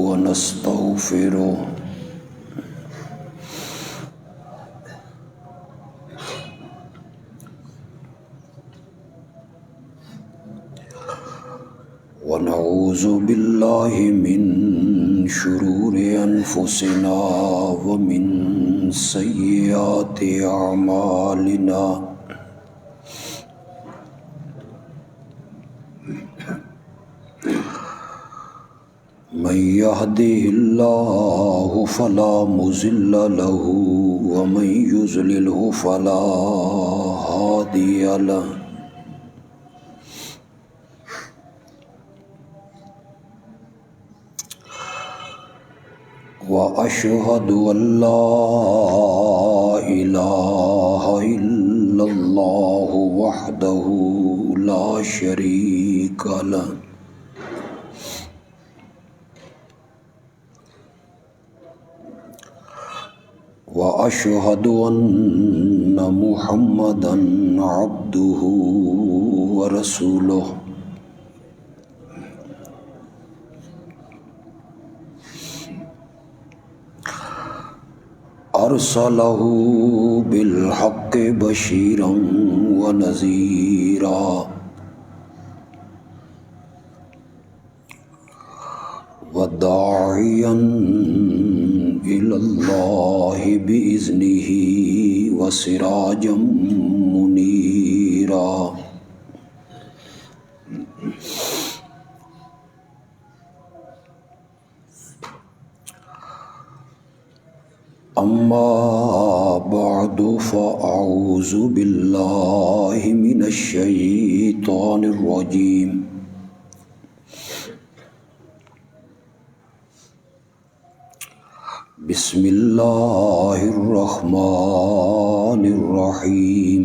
ونستغفره ونعوذ بالله من شرور أنفسنا ومن سيئات أعمالنا من يهده الله فلا مضل له ومن يضلله فلا هادي له وأشهد أن لا إله إلا الله وحده لا شريك له وأشهد أن محمدا عبده ورسوله أرسله بالحق بشيرا ونذيرا وداعيا إلى الله بإذنه وسراجا منيرا أما بعد فأعوذ بالله من الشيطان الرجيم بسم الله الرحمن الرحيم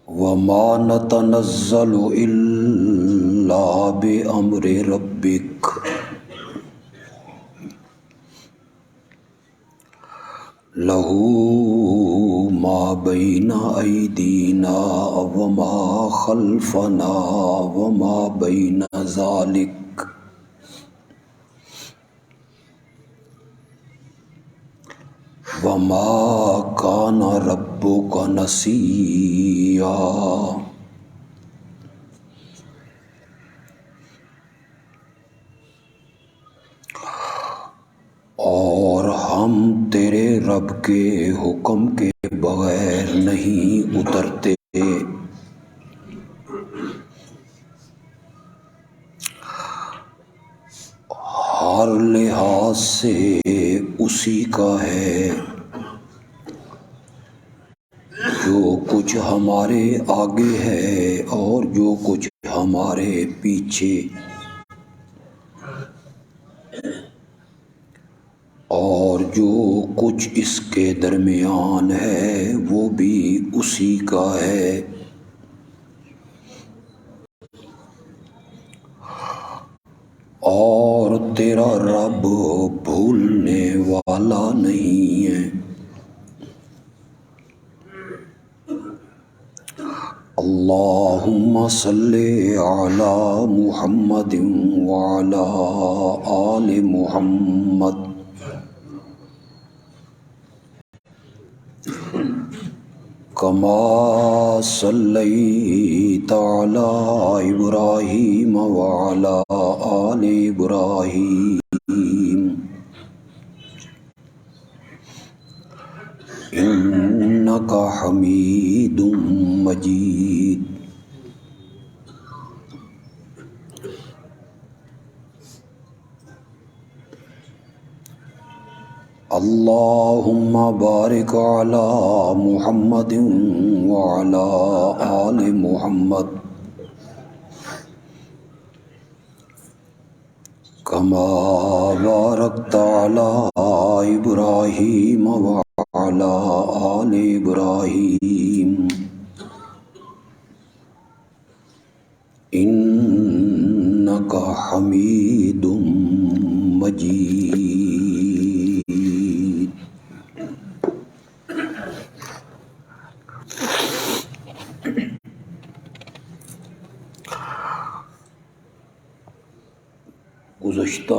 وما نتنزل إلا بأمر ربك له ما بين أيدينا وما خلفنا وما بين ذلك وما كان ربك نسيا اور ہم تیرے رب کے حکم کے بغیر نہیں اترتے ہر لحاظ سے اسی کا ہے جو کچھ ہمارے آگے ہے اور جو کچھ ہمارے پیچھے اور جو کچھ اس کے درمیان ہے وہ بھی اسی کا ہے اور تیرا رب بھولنے والا نہیں ہے اللہم صلی علی محمد وعلی آل محمد کما صلیت علی ابراہیم وعلی آل ابراہیم انک حمید مجید اللہم بارک علی محمد وعلی آل محمد کما بارکت علی ابراہیم وعلی آل ابراہیم انک حمید مجید. گزشتہ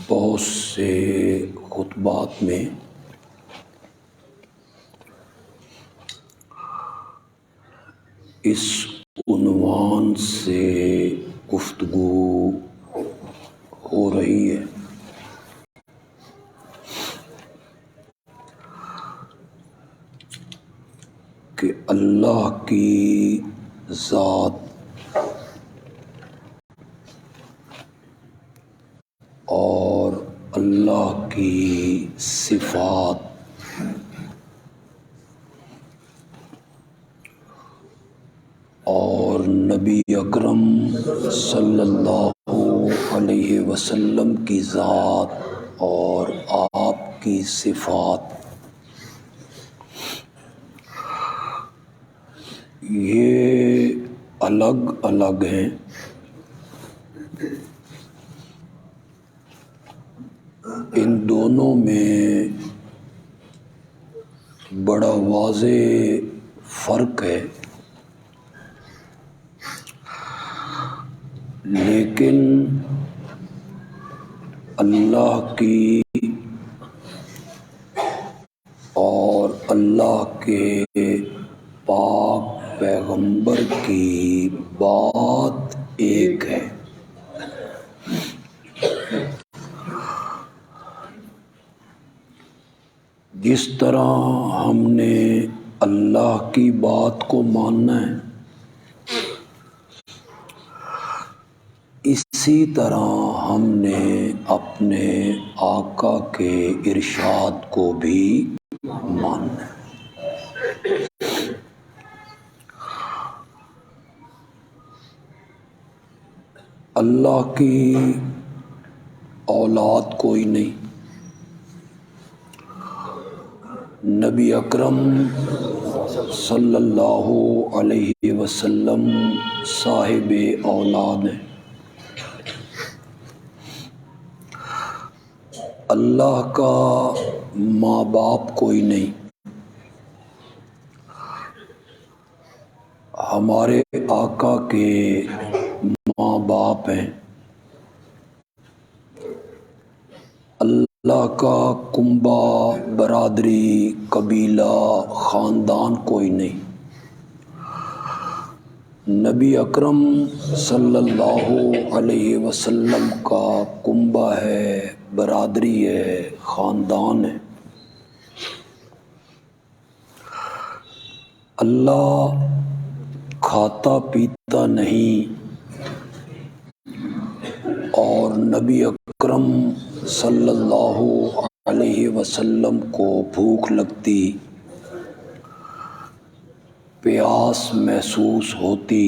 بہت سے خطبات میں اس عنوان سے گفتگو ہو رہی ہے کہ اللہ کی ذات اور اللہ کی صفات اور نبی اکرم صلی اللہ علیہ وسلم کی ذات اور آپ کی صفات یہ الگ الگ ہیں، ان دونوں میں بڑا واضح فرق ہے، لیکن اللہ کی اور اللہ کے پاک پیغمبر کی بات ایک ہے۔ جس طرح ہم نے اللہ کی بات کو ماننا ہے، اسی طرح ہم نے اپنے آقا کے ارشاد کو بھی ماننا ہے۔ اللہ کی اولاد کوئی نہیں، نبی اکرم صلی اللہ علیہ وسلم صاحب اولاد ہیں۔ اللہ کا ماں باپ کوئی نہیں، ہمارے آقا کے ماں باپ ہیں۔ اللہ کا کنبہ، برادری، قبیلہ، خاندان کوئی نہیں، نبی اکرم صلی اللہ علیہ وسلم کا کنبہ ہے، برادری ہے، خاندان ہے۔ اللہ کھاتا پیتا نہیں اور نبی اکرم صلی اللہ علیہ وسلم کو بھوک لگتی، پیاس محسوس ہوتی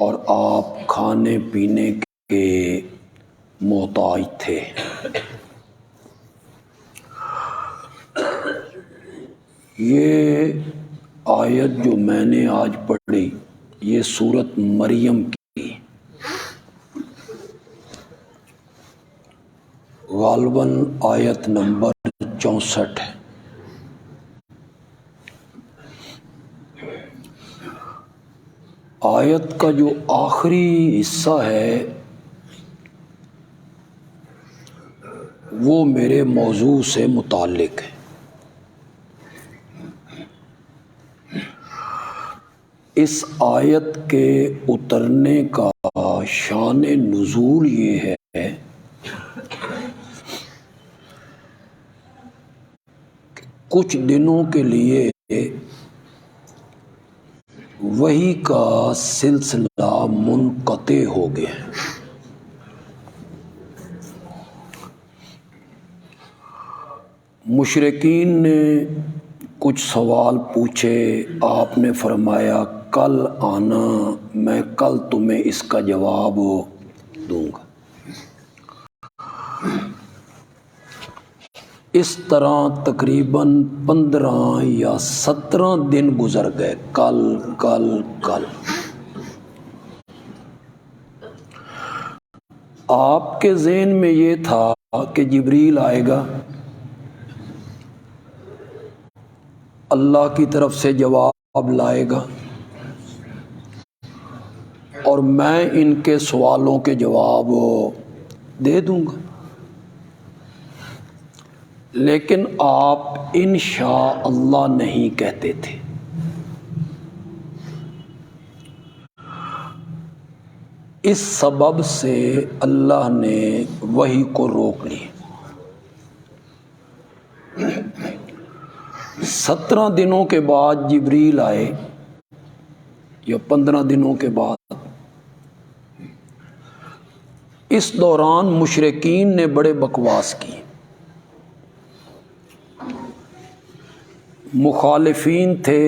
اور آپ کھانے پینے کے محتاج تھے۔ یہ آیت جو میں نے آج پڑھی، یہ سورۃ مریم کی غالباً آیت نمبر 64 ہے۔ آیت کا جو آخری حصہ ہے وہ میرے موضوع سے متعلق ہے۔ اس آیت کے اترنے کا شان نزول یہ ہے کہ کچھ دنوں کے لیے وحی کا سلسلہ منقطع ہو گیا۔ مشرکین نے کچھ سوال پوچھے، آپ نے فرمایا کل آنا، میں کل تمہیں اس کا جواب دوں گا۔ اس طرح تقریباً 15 یا 17 دن گزر گئے، کل کل کل۔ آپ کے ذہن میں یہ تھا کہ جبریل آئے گا، اللہ کی طرف سے جواب لائے گا، اور میں ان کے سوالوں کے جواب دے دوں گا، لیکن آپ انشاءاللہ نہیں کہتے تھے۔ اس سبب سے اللہ نے وحی کو روک لی۔ 17 دنوں کے بعد جبریل آئے یا 15 دنوں کے بعد، اس دوران مشرکین نے بڑے بکواس کی، مخالفین تھے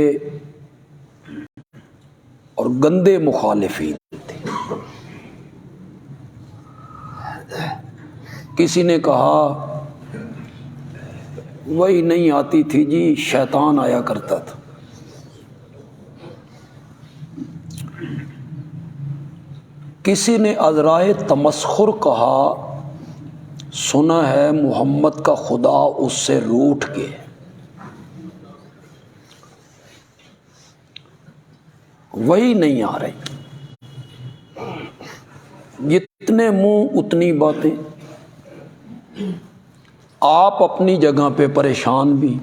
اور گندے مخالفین تھے۔ کسی نے کہا وہی نہیں آتی تھی جی، شیطان آیا کرتا تھا۔ کسی نے ازرائے تمسخر کہا سنا ہے محمد کا خدا اس سے روٹھ گئے۔ وہی نہیں آ رہی، جتنے منہ اتنی باتیں۔ آپ اپنی جگہ پہ پریشان بھی۔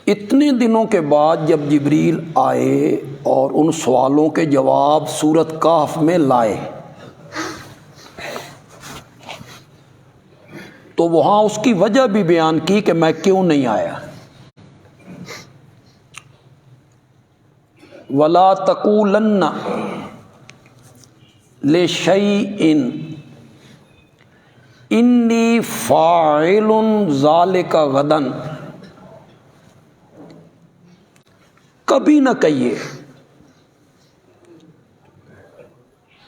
اتنے دنوں کے بعد جب جبریل آئے اور ان سوالوں کے جواب سورۃ کہف میں لائے تو وہاں اس کی وجہ بھی بیان کی کہ میں کیوں نہیں آیا۔ وَلَا تَقُولَنَّ لِشَيْءٍ إِنِّي فَاعِلٌ ذَلِكَ غَدًا، کبھی نہ کہیے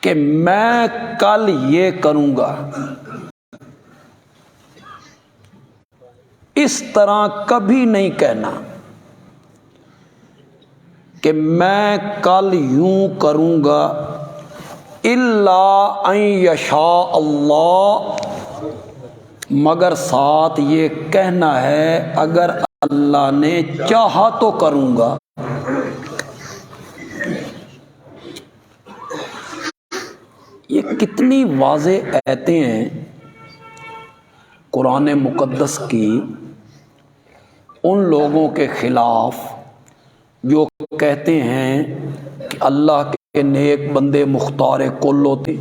کہ میں کل یہ کروں گا، اس طرح کبھی نہیں کہنا کہ میں کل یوں کروں گا، الا ان یشاء اللہ، مگر ساتھ یہ کہنا ہے اگر اللہ نے چاہا تو کروں گا۔ یہ کتنی واضح آیتیں ہیں قرآن مقدس کی ان لوگوں کے خلاف جو کہتے ہیں کہ اللہ کے نیک بندے مختار کل ہوتے،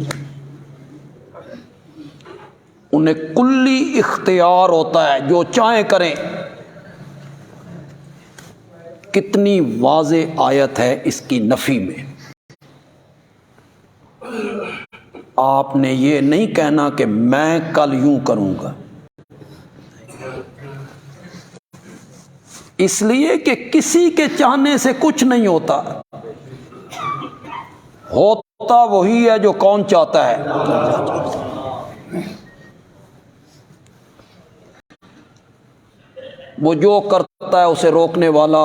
انہیں کلی اختیار ہوتا ہے، جو چاہیں کریں۔ کتنی واضح آیت ہے اس کی نفی میں۔ آپ نے یہ نہیں کہنا کہ میں کل یوں کروں گا، اس لیے کہ کسی کے چاہنے سے کچھ نہیں ہوتا، ہوتا وہی ہے جو کون چاہتا ہے۔ وہ جو کرتا ہے اسے روکنے والا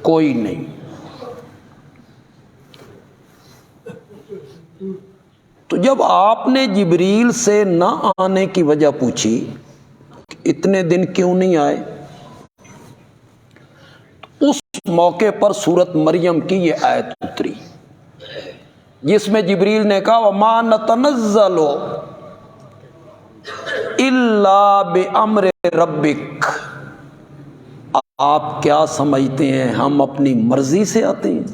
کوئی نہیں۔ تو جب آپ نے جبریل سے نہ آنے کی وجہ پوچھی کہ اتنے دن کیوں نہیں آئے، اس موقع پر سورۃ مریم کی یہ آیت اتری جس میں جبریل نے کہا وَمَا نَتَنَزَّلُ إِلَّا بِأَمْرِ رَبِّكَ، آپ کیا سمجھتے ہیں ہم اپنی مرضی سے آتے ہیں؟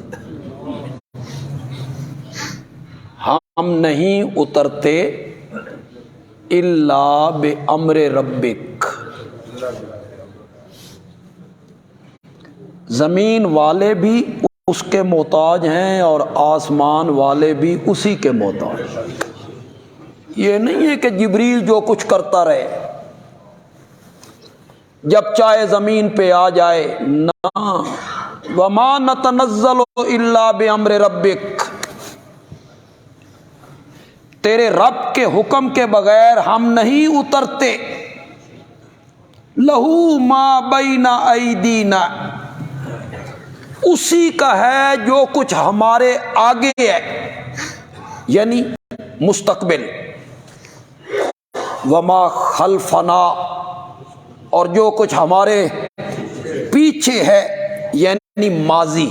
ہم نہیں اترتے الا بامر ربک، زمین والے بھی اس کے محتاج ہیں اور آسمان والے بھی اسی کے محتاج۔ یہ نہیں ہے کہ جبریل جو کچھ کرتا رہے، جب چاہے زمین پہ آ جائے، نہ، وما نتنزل الا بامر ربک، تیرے رب کے حکم کے بغیر ہم نہیں اترتے۔ لہو ما بین ایدینا، اسی کا ہے جو کچھ ہمارے آگے ہے، یعنی مستقبل، وما خلفنا، اور جو کچھ ہمارے پیچھے ہے، یعنی یعنی ماضی،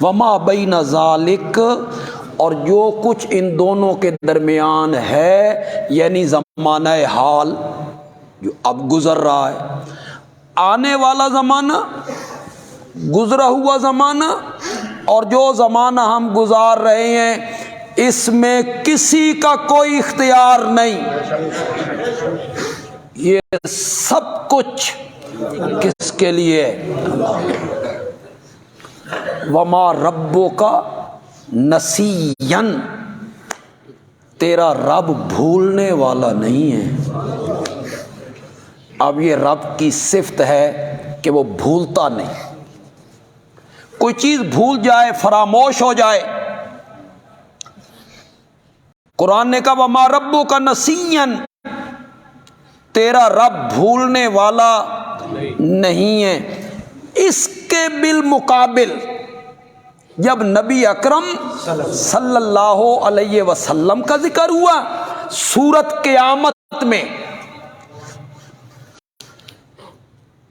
وما بین ذالک، اور جو کچھ ان دونوں کے درمیان ہے یعنی زمانہ حال جو اب گزر رہا ہے، آنے والا زمانہ، گزرا ہوا زمانہ، اور جو زمانہ ہم گزار رہے ہیں اس میں کسی کا کوئی اختیار نہیں، یہ سب کچھ کس کے لیے؟ وما ربک نسیاً، تیرا رب بھولنے والا نہیں ہے۔ اب یہ رب کی صفت ہے کہ وہ بھولتا نہیں، کوئی چیز بھول جائے، فراموش ہو جائے، قرآن نے کہا وما ربک نسیاً، تیرا رب بھولنے والا نہیں ہے۔ اس کے بالمقابل جب نبی اکرم صلی اللہ علیہ وسلم کا ذکر ہوا سورت قیامت میں،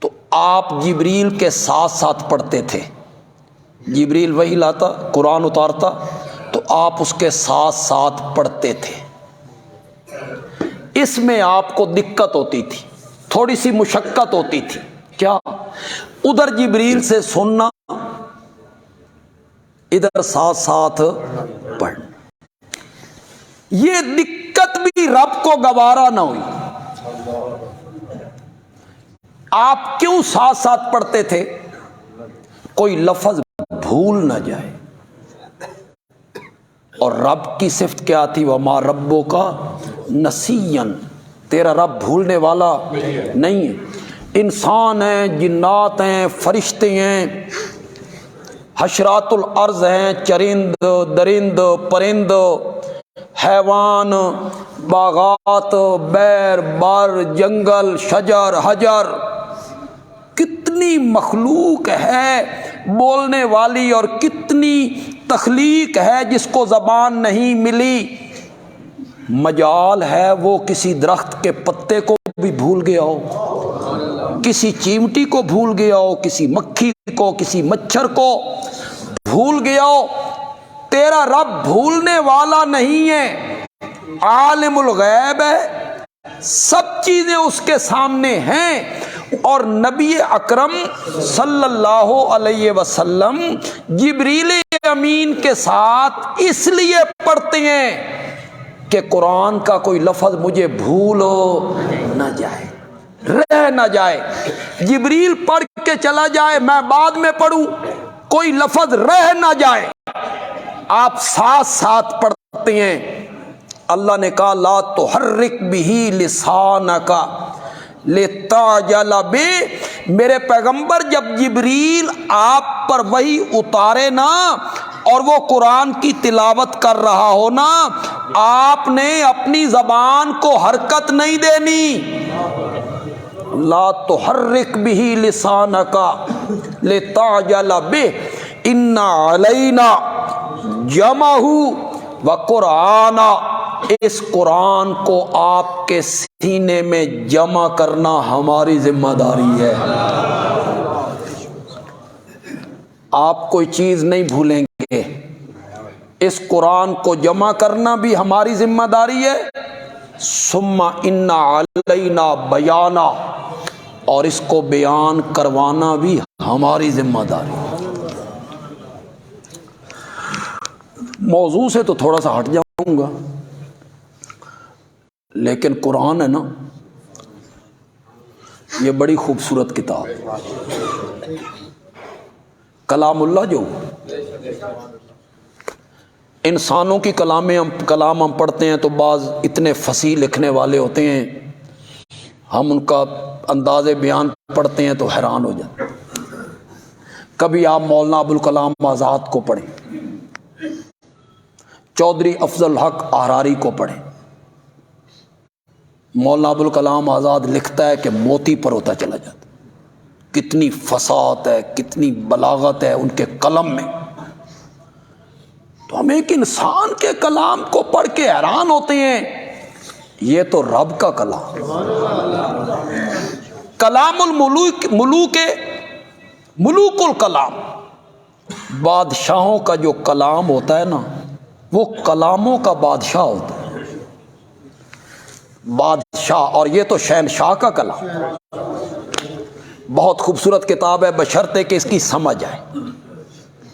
تو آپ جبریل کے ساتھ ساتھ پڑھتے تھے، جبریل وحی لاتا، قرآن اتارتا تو آپ اس کے ساتھ ساتھ پڑھتے تھے۔ اس میں آپ کو دقت ہوتی تھی، تھوڑی سی مشقت ہوتی تھی، کیا؟ ادھر جبریل سے سننا، ادھر ساتھ ساتھ پڑھنا۔ یہ دقت بھی رب کو گوارا نہ ہوئی۔ آپ کیوں ساتھ ساتھ پڑھتے تھے؟ کوئی لفظ بھول نہ جائے۔ اور رب کی صفت کیا تھی؟ وما ربک نسیاً، تیرا رب بھولنے والا نہیں ہے۔ انسان ہیں، جنات ہیں، فرشتے ہیں، حشرات الارض ہیں، چرند درند پرند، حیوان، باغات، بیر بر، جنگل، شجر حجر، کتنی مخلوق ہے بولنے والی، اور کتنی تخلیق ہے جس کو زبان نہیں ملی۔ مجال ہے وہ کسی درخت کے پتے کو بھی بھول گیا ہو، کسی چیمٹی کو بھول گیا ہو، کسی مکھی کو، کسی مچھر کو بھول گیا ہو۔ تیرا رب بھولنے والا نہیں ہے، عالم الغیب ہے، سب چیزیں اس کے سامنے ہیں۔ اور نبی اکرم صلی اللہ علیہ وسلم جبریل امین کے ساتھ اس لیے پڑھتے ہیں کہ قرآن کا کوئی لفظ مجھے بھول نہ جائے، رہ نہ جائے۔ جبریل پڑھ کے چلا جائے، میں بعد میں پڑھوں، کوئی لفظ رہ نہ جائے، آپ ساتھ ساتھ پڑھتے ہیں۔ اللہ نے کہا لا تحرک بہ لسانک لتعجل بہ، میرے پیغمبر جب جبریل آپ پر وحی اتارے نا اور وہ قرآن کی تلاوت کر رہا ہو نا، آپ نے اپنی زبان کو حرکت نہیں دینی۔ لا تحرک بہ لسانک لتعجل بہ ان علینا جمعہ وقرآنہ، اس قرآن کو آپ کے سینے میں جمع کرنا ہماری ذمہ داری ہے۔ آپ کوئی چیز نہیں بھولیں گے، اس قرآن کو جمع کرنا بھی ہماری ذمہ داری ہے، ثم ان علینا بیانہ، اور اس کو بیان کروانا بھی ہماری ذمہ داری ہے۔ موضوع سے تو تھوڑا سا ہٹ جاؤں گا، لیکن قرآن ہے نا، یہ بڑی خوبصورت کتاب، کلام اللہ جو انسانوں کی کلام ہم پڑھتے ہیں تو بعض اتنے فصیح لکھنے والے ہوتے ہیں، ہم ان کا انداز بیان پڑھتے ہیں تو حیران ہو جاتے ہیں۔ کبھی آپ مولانا ابوالکلام آزاد کو پڑھیں، چودھری افضل حق احراری کو پڑھیں، مولانا ابوالکلام آزاد لکھتا ہے کہ موتی پر ہوتا چلا جاتا، کتنی فصاحت ہے، کتنی بلاغت ہے ان کے قلم میں۔ تو ہم ایک انسان کے کلام کو پڑھ کے حیران ہوتے ہیں، یہ تو رب کا کلام، کلام الملوک ملوک الکلام، بادشاہوں کا جو کلام ہوتا ہے نا وہ کلاموں کا بادشاہ ہوتا ہے، بادشاہ، اور یہ تو شہنشاہ کا کلام۔ بہت خوبصورت کتاب ہے، بشرطے کہ اس کی سمجھ آئے۔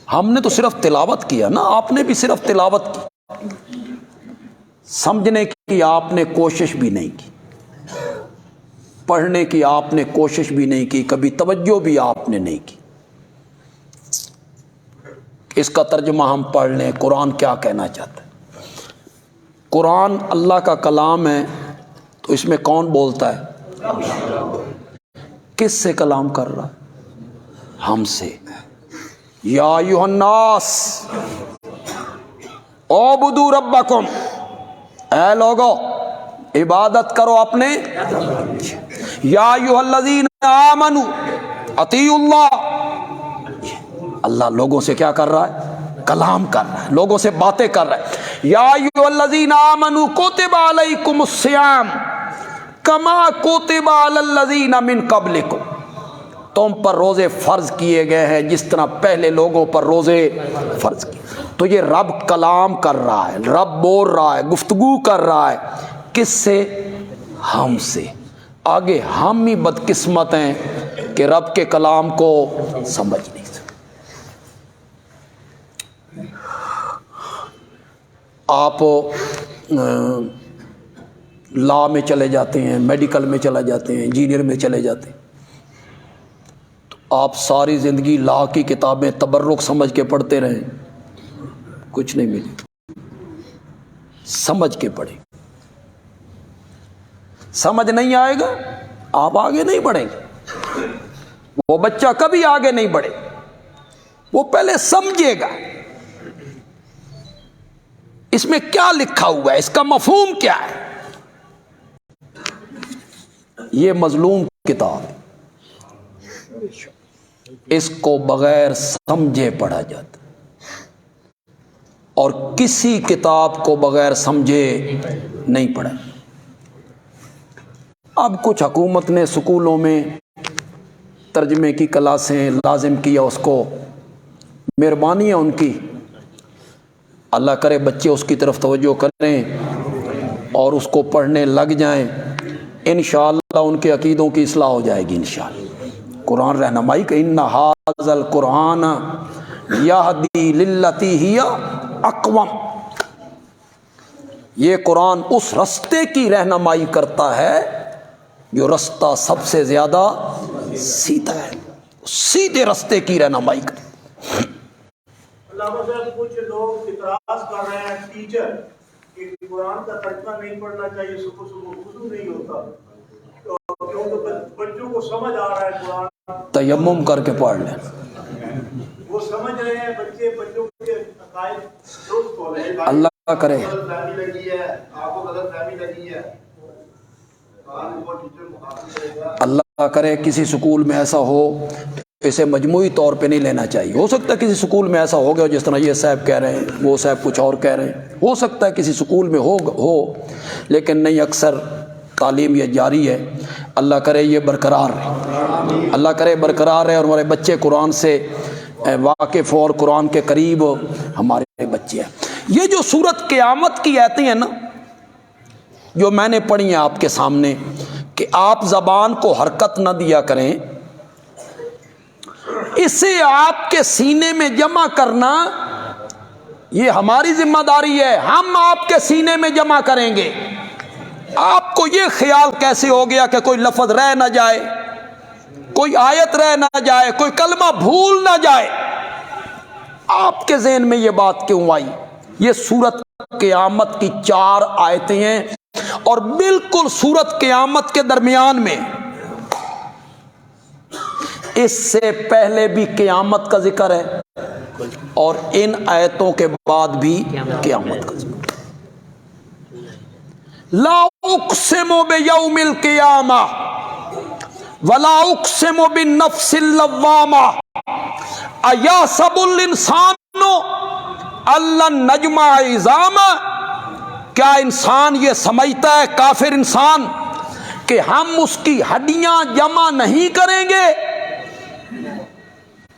ہم نے تو صرف تلاوت کیا نا، آپ نے بھی صرف تلاوت کی، سمجھنے کی آپ نے کوشش بھی نہیں کی، پڑھنے کی آپ نے کوشش بھی نہیں کی، کبھی توجہ بھی آپ نے نہیں کی۔ اس کا ترجمہ ہم پڑھ لیں، قرآن کیا کہنا چاہتا ہے۔ قرآن اللہ کا کلام ہے، تو اس میں کون بولتا ہے؟ کس سے کلام کر رہا ہے؟ ہم سے۔ یا ایھا الناس اعبدوا ربکم، اے لوگو عبادت کرو اپنے۔ یا ایھا الذین آمنوا اطیعوا اللہ، اللہ لوگوں سے کیا کر رہا ہے؟ کلام کر رہا ہے، لوگوں سے باتیں کر رہا ہے۔ یا ایھا الذین آمنوا کتب علیکم الصیام کما کتب علی الذین من قبلکم، تم پر روزے فرض کیے گئے ہیں جس طرح پہلے لوگوں پر روزے فرض کیے۔ تو یہ رب کلام کر رہا ہے، رب بول رہا ہے، گفتگو کر رہا ہے، کس سے؟ ہم سے۔ آگے ہم ہی بدقسمت ہیں کہ رب کے کلام کو سمجھ نہیں سکتے۔ آپ لا میں چلے جاتے ہیں، میڈیکل میں چلے جاتے ہیں، انجینئر میں چلے جاتے ہیں، تو آپ ساری زندگی لا کی کتابیں تبرک سمجھ کے پڑھتے رہیں، کچھ نہیں ملے۔ سمجھ کے پڑھیں، سمجھ نہیں آئے گا آپ آگے نہیں بڑھیں گے۔ وہ بچہ کبھی آگے نہیں بڑھے، وہ پہلے سمجھے گا اس میں کیا لکھا ہوا ہے، اس کا مفہوم کیا ہے۔ یہ مظلوم کتاب ہے، اس کو بغیر سمجھے پڑھا جاتا ہے، اور کسی کتاب کو بغیر سمجھے نہیں پڑھا۔ اب کچھ حکومت نے سکولوں میں ترجمے کی کلاسیں لازم کیا اس کو، مہربانی ہے ان کی، اللہ کرے بچے اس کی طرف توجہ کریں اور اس کو پڑھنے لگ جائیں، انشاءاللہ ان کے عقیدوں کی اصلاح ہو جائے گی انشاءاللہ۔ قرآن رہنمائی کہ ان ھذا القرآن یہدی للتی ہی اقوم، یہ قرآن اس رستے کی رہنمائی کرتا ہے جو رستہ سب سے زیادہ سیدھا ہے، سیدھے رستے کی رہنمائی کرتا ہے۔ علامہ صاحب کچھ لوگ اعتراض کر رہے ہیں ٹیچر کہ قرآن کا ترجمہ نہیں پڑھنا چاہیے، صبح صبح وضو نہیں ہوتا، کیونکہ بچوں کو سمجھ آ رہا ہے قرآن، تیمم کر کے پڑھ لیں۔ وہ سمجھ رہے ہیں بچوں کے عقائد درست ہو رہے ہیں۔ اللہ کرے غلط فہمی لگی ہے، آپ کو غلط فہمی لگی ہے، اللہ کرے کسی سکول میں ایسا ہو، اسے مجموعی طور پہ نہیں لینا چاہیے۔ ہو سکتا ہے کسی سکول میں ایسا ہو گیا جس طرح یہ صاحب کہہ رہے ہیں، وہ صاحب کچھ اور کہہ رہے ہیں، ہو سکتا ہے کسی سکول میں ہو، لیکن نہیں، اکثر تعلیم یہ جاری ہے۔ اللہ کرے یہ برقرار رہے، اللہ کرے برقرار رہے، اور ہمارے بچے قرآن سے واقف اور قرآن کے قریب ہمارے بچے ہیں۔ یہ جو سورت قیامت کی آیتیں ہیں نا، جو میں نے پڑھی ہیں آپ کے سامنے، کہ آپ زبان کو حرکت نہ دیا کریں، اسے آپ کے سینے میں جمع کرنا یہ ہماری ذمہ داری ہے، ہم آپ کے سینے میں جمع کریں گے۔ آپ کو یہ خیال کیسے ہو گیا کہ کوئی لفظ رہ نہ جائے، کوئی آیت رہ نہ جائے، کوئی کلمہ بھول نہ جائے؟ آپ کے ذہن میں یہ بات کیوں آئی؟ یہ سورت قیامت کی 4 آیتیں ہیں، اور بالکل سورت قیامت کے درمیان میں اس سے پہلے بھی قیامت کا ذکر ہے، اور ان آیتوں کے بعد بھی قیامت کا ذکر۔ لا اقسم بیوم القیامہ ولا اقسم بالنفس اللوامہ ایحسب الانسان ان نجمع عظامہ، کیا انسان یہ سمجھتا ہے، کافر انسان، کہ ہم اس کی ہڈیاں جمع نہیں کریں گے؟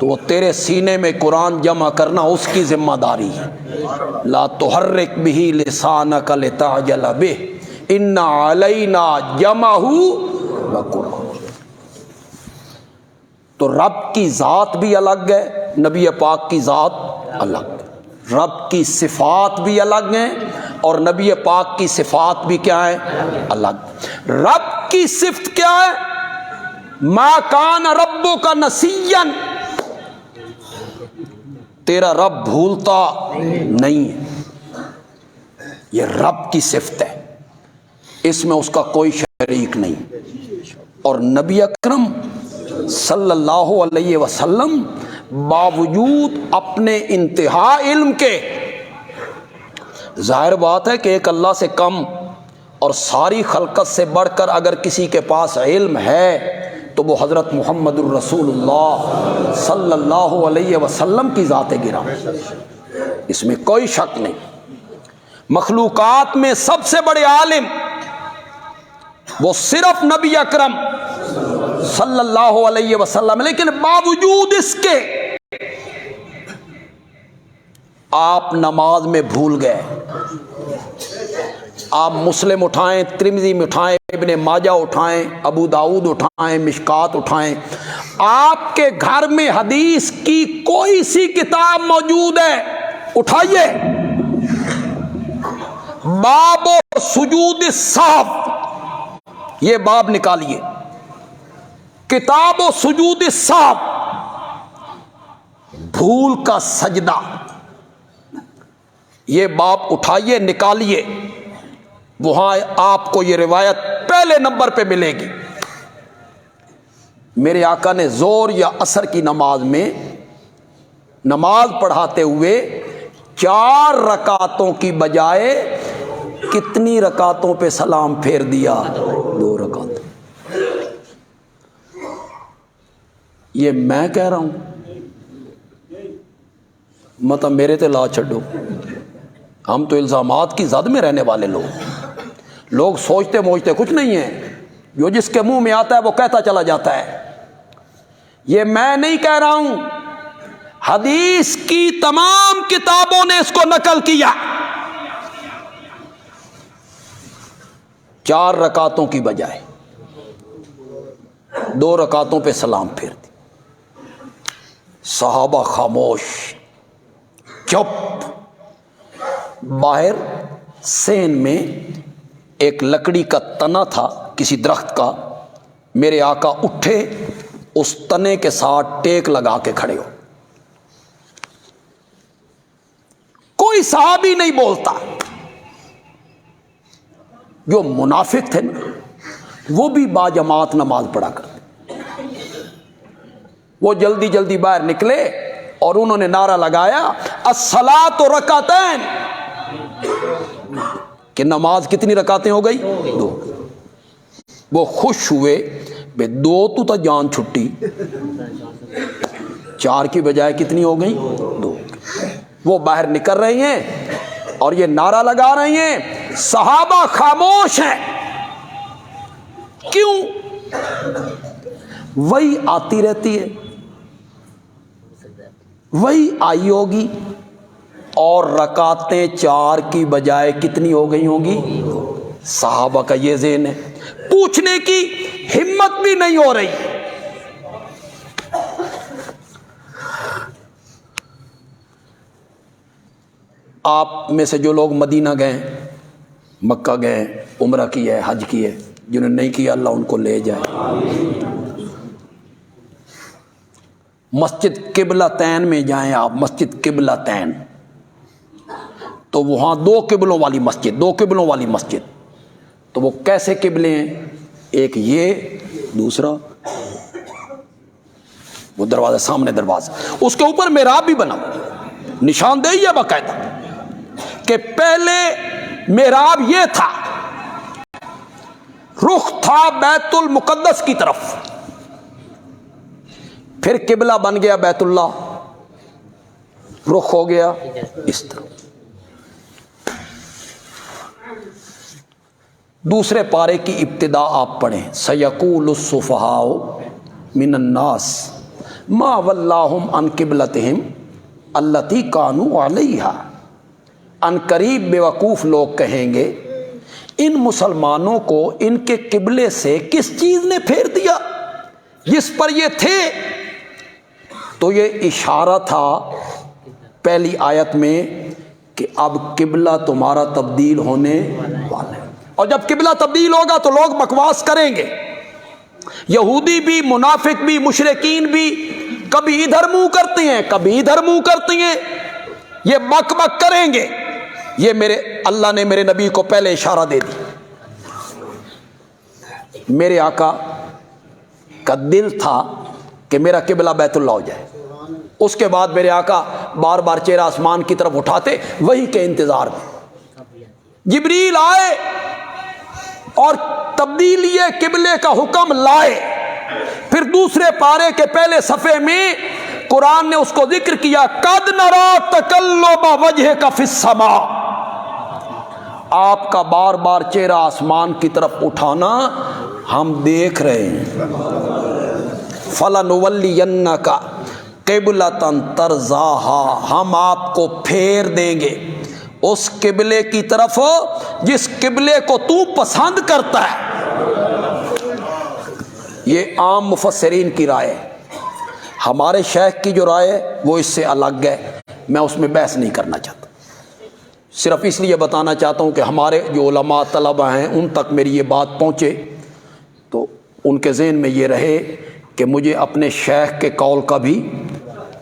تو وہ تیرے سینے میں قرآن جمع کرنا اس کی ذمہ داری ہے. لا تحرک بہ لسانک لتعجل بہ ان علینا جمعہ وقرآن. تو رب کی ذات بھی الگ ہے، نبی پاک کی ذات الگ ہے. رب کی صفات بھی الگ ہیں اور نبی پاک کی صفات بھی کیا ہے؟ الگ. رب کی صفت کیا ہے؟ ما کان ربک نسیا، تیرا رب بھولتا نہیں ہے. یہ رب کی صفت ہے، اس میں اس کا کوئی شریک نہیں. اور نبی اکرم صلی اللہ علیہ وسلم باوجود اپنے انتہا علم کے، ظاہر بات ہے کہ ایک اللہ سے کم اور ساری خلقت سے بڑھ کر اگر کسی کے پاس علم ہے تو وہ حضرت محمد الرسول اللہ صلی اللہ علیہ وسلم کی ذات گرامی، اس میں کوئی شک نہیں. مخلوقات میں سب سے بڑے عالم وہ صرف نبی اکرم صلی اللہ علیہ وسلم، لیکن باوجود اس کے آپ نماز میں بھول گئے. آپ مسلم اٹھائیں، ترمذی میں اٹھائیں، ابن ماجہ اٹھائیں، ابو داؤد اٹھائیں، مشکات اٹھائیں، آپ کے گھر میں حدیث کی کوئی سی کتاب موجود ہے، اٹھائیے باب سجود السہو، یہ باب نکالیے، کتاب و سجود السہو، بھول کا سجدہ، یہ باب اٹھائیے نکالیے، وہاں آپ کو یہ روایت پہلے نمبر پہ ملے گی. میرے آقا نے زور یا عصر کی نماز میں نماز پڑھاتے ہوئے 4 رکعتوں کی بجائے کتنی رکعتوں پہ سلام پھیر دیا؟ 2 رکعت. یہ میں کہہ رہا ہوں، مطلب میرے تے لا چھڈو، ہم تو الزامات کی زد میں رہنے والے لوگ سوچتے موچتے کچھ نہیں ہیں، جو جس کے منہ میں آتا ہے وہ کہتا چلا جاتا ہے. یہ میں نہیں کہہ رہا ہوں، حدیث کی تمام کتابوں نے اس کو نقل کیا. 4 رکعتوں کی بجائے 2 رکعتوں پہ سلام پھیر دی. صحابہ خاموش، چپ. باہر سین میں ایک لکڑی کا تنا تھا کسی درخت کا، میرے آقا اٹھے، اس تنے کے ساتھ ٹیک لگا کے کھڑے ہو. کوئی صحابی نہیں بولتا. جو منافق تھے نا وہ بھی باجماعت نماز پڑھا کرتے، وہ جلدی جلدی باہر نکلے اور انہوں نے نعرہ لگایا الصلاۃ رکعتین، کہ نماز کتنی رکعتیں ہو گئی؟ 2. وہ خوش ہوئے، بے 2 تو جان چھٹی، 4 کی بجائے کتنی ہو گئی؟ 2. وہ باہر نکل رہی ہیں اور یہ نعرہ لگا رہی ہیں، صحابہ خاموش ہیں. کیوں؟ وہی آتی رہتی ہے، وہی آئی ہوگی، اور رکعتیں 4 کی بجائے کتنی ہو گئی ہوں گی؟ صحابہ کا یہ ذہن ہے، پوچھنے کی ہمت بھی نہیں ہو رہی. آپ میں سے جو لوگ مدینہ گئے، مکہ گئے، عمرہ کی ہے، حج کی ہے، جنہوں نے نہیں کیا اللہ ان کو لے جائے. مسجد قبلہ تین میں جائیں آپ، مسجد قبلہ تین، تو وہاں 2 قبلوں والی مسجد، 2 قبلوں والی مسجد. تو وہ کیسے قبلے ہیں؟ ایک یہ، دوسرا وہ دروازہ، سامنے دروازہ، اس کے اوپر محراب بھی بنا، نشاندہی ہے باقاعدہ کہ پہلے محراب یہ تھا، رخ تھا بیت المقدس کی طرف، پھر قبلہ بن گیا بیت اللہ، رخ ہو گیا اس طرف. دوسرے پارے کی ابتدا آپ پڑھیں، سیقول السفہاء من الناس ما ولاہم عن قبلتہم التی کانوا علیہا، ان قریب بیوقوف لوگ کہیں گے ان مسلمانوں کو ان کے قبلے سے کس چیز نے پھیر دیا جس پر یہ تھے۔ تو یہ اشارہ تھا پہلی آیت میں کہ اب قبلہ تمہارا تبدیل ہونے والا ہے، اور جب قبلہ تبدیل ہوگا تو لوگ بکواس کریں گے، یہودی بھی، منافق بھی، مشرکین بھی، کبھی ادھر منہ کرتے ہیں کبھی ادھر منہ کرتے ہیں، یہ بک بک کریں گے۔ یہ اللہ نے میرے نبی کو پہلے اشارہ دے دی۔ میرے آقا کا دل تھا کہ میرا قبلہ بیت اللہ ہو جائے، اس کے بعد میرے آقا بار بار چہرہ آسمان کی طرف اٹھاتے، وہی کے انتظار میں جبریل آئے اور تبدیلی قبلے کا حکم لائے۔ پھر دوسرے پارے کے پہلے صفحے میں قرآن نے اس کو ذکر کیا، قد نرا تقلب وجہک فی السماء، آپ کا بار بار چہرہ آسمان کی طرف اٹھانا ہم دیکھ رہے ہیں۔ فَلَنُوَلِّيَنَّكَ قِبْلَةً تَرْضَاهَا، ہم آپ کو پھیر دیں گے اس قبلے کی طرف جس قبلے کو تو پسند کرتا ہے۔ یہ عام مفسرین کی رائے ہے، ہمارے شیخ کی جو رائے ہے وہ اس سے الگ ہے، میں اس میں بحث نہیں کرنا چاہتا، صرف اس لیے بتانا چاہتا ہوں کہ ہمارے جو علماء طلبہ ہیں ان تک میری یہ بات پہنچے تو ان کے ذہن میں یہ رہے کہ مجھے اپنے شیخ کے قول کا بھی